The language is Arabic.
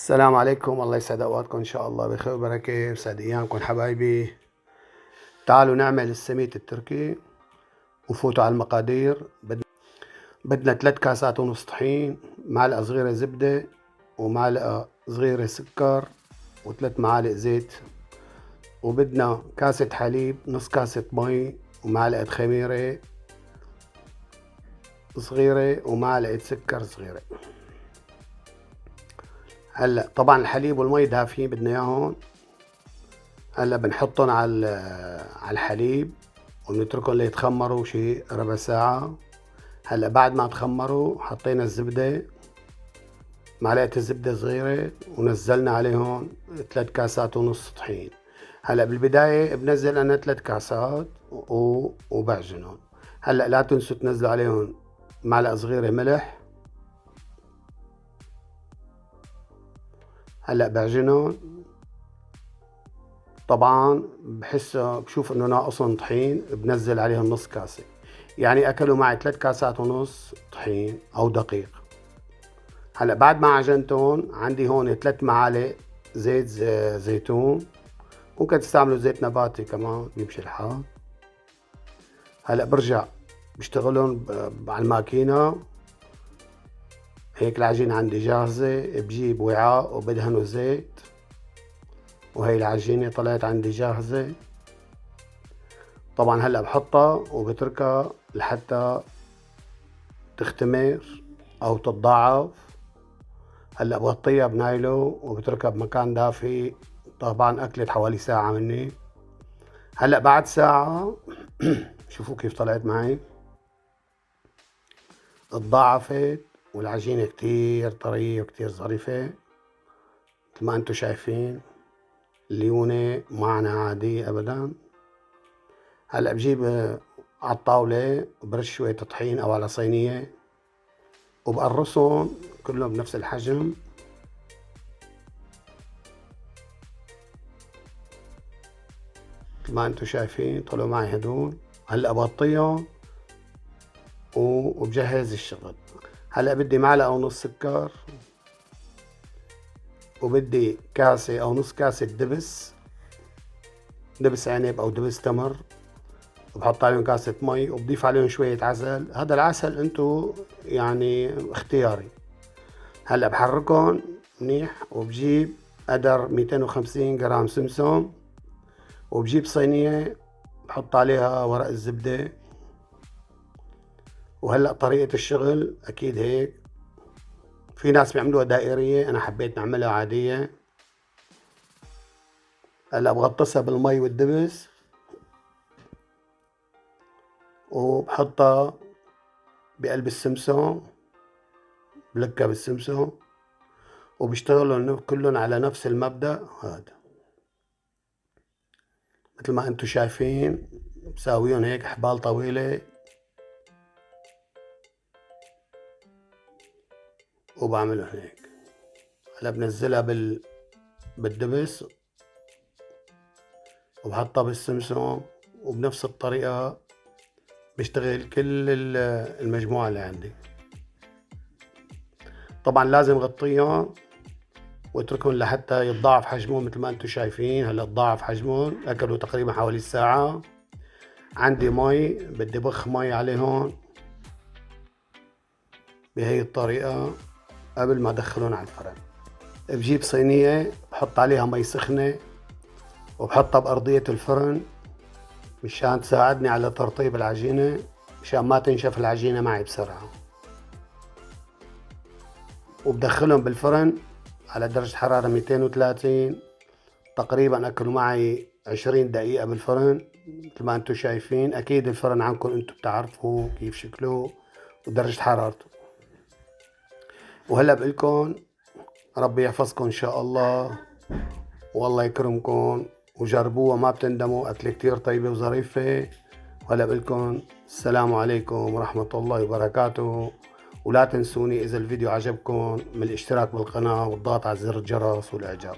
السلام عليكم، الله يسعد اوقاتكم ان شاء الله بخير وبركه ويسعد ايامكم حبايبي. تعالوا نعمل السميت التركي وفوتوا على المقادير. بدنا 3 كاسات ونص طحين، معلقه صغيره زبده، ومعلقه صغيره سكر، و3 معالق زيت، وبدنا كاسه حليب، نص كاسه مي، ومعلقه خميره صغيره، ومعلقه سكر صغيره. هلا طبعا الحليب والمي دافين بدنا اياهم. هلا بنحطهم على الحليب ونتركهم ليتخمروا شي ربع ساعة. هلا بعد ما تخمروا حطينا الزبدة، معلقة الزبدة صغيرة، ونزلنا عليهم 3 كاسات ونص طحين. هلا بالبداية بنزل انا 3 كاسات وبعجنهم. هلا لا تنسوا تنزلوا عليهم معلقة صغيرة ملح. هلا بعجنهم، طبعا بشوف انه ناقصهم طحين، بنزل عليهم نص كاسة. يعني اكلوا معي 3 كاسات ونص طحين او دقيق. هلا بعد ما عجنتهم عندي هون 3 معالق زيت زيتون، ممكن تستعملوا زيت نباتي كمان بيمشي الحال. هلا برجع بشتغلهم على الماكينة. هيك العجينة عندي جاهزة، بجيب وعاء وبدهنه زيت، وهي العجينة طلعت عندي جاهزة. طبعا هلا بحطها وبتركها لحتى تختمر او تتضاعف. هلا بغطيها بنايلو وبتركها بمكان دافي. طبعا اكلت حوالي ساعة مني. هلا بعد ساعة شوفوا كيف طلعت معي، تضاعفت والعجينة كتير طرية وكتير ظريفة مثل ما انتم شايفين. ليونة معنا عادية ابدا. هلا بجيب على الطاولة وبرش شوية طحين او على صينية، وبقرصهم كلهم بنفس الحجم. مثل ما انتم شايفين طلعوا معي هدول. هلا بغطيهم وبجهز الشغل. هلا بدي معلقة ونص سكر، وبدي كاسة او نص كاسة دبس عنب او دبس تمر، وبحط عليهم كاسة مي، وبضيف عليهم شوية عسل. هذا العسل انتو يعني اختياري. هلا بحركهم منيح، وبجيب قدر 250 جرام سمسم، وبجيب صينية بحط عليها ورق الزبدة. وهلأ طريقة الشغل أكيد هيك، في ناس بيعملوها دائرية، أنا حبيت نعملها عادية. هلأ بغطسها بالمي والدبس، وبحطها بقلب السمسم، بلكها بالسمسم، وبيشتغلوا كلهم على نفس المبدأ هذا. مثل ما انتم شايفين بساويهم هيك حبال طويلة، وبعملهم هيك. هلا بنزلها بالدبس، وبحطها بالسمسم، وبنفس الطريقة بشتغل كل المجموعة اللي عندي. طبعا لازم غطيهم واتركهم لحتى يتضاعف حجمهم. مثل ما انتم شايفين هلا تضاعف حجمهم، اكلوا تقريبا حوالي ساعة. عندي مي، بدي بخ مي عليهم بهي الطريقة قبل ما ادخلهم على الفرن. بجيب صينية بحط عليها مي سخنة، وبحطها بأرضية الفرن مشان تساعدني على ترطيب العجينة، مشان ما تنشف العجينة معي بسرعة. وبدخلهم بالفرن على درجة حرارة 230 تقريبا. اكلوا معي 20 دقيقة بالفرن. مثل ما انتم شايفين، اكيد الفرن عندكم انتم بتعرفوا كيف شكله ودرجة حرارته. وهلا بقولكم ربي يحفظكم ان شاء الله، والله يكرمكم، وجربوها ما بتندموا. أكلة كتير طيبة وظريفة. وهلا بقولكم السلام عليكم ورحمة الله وبركاته. ولا تنسوني إذا الفيديو عجبكم من الاشتراك بالقناة والضغط على زر الجرس والإعجاب.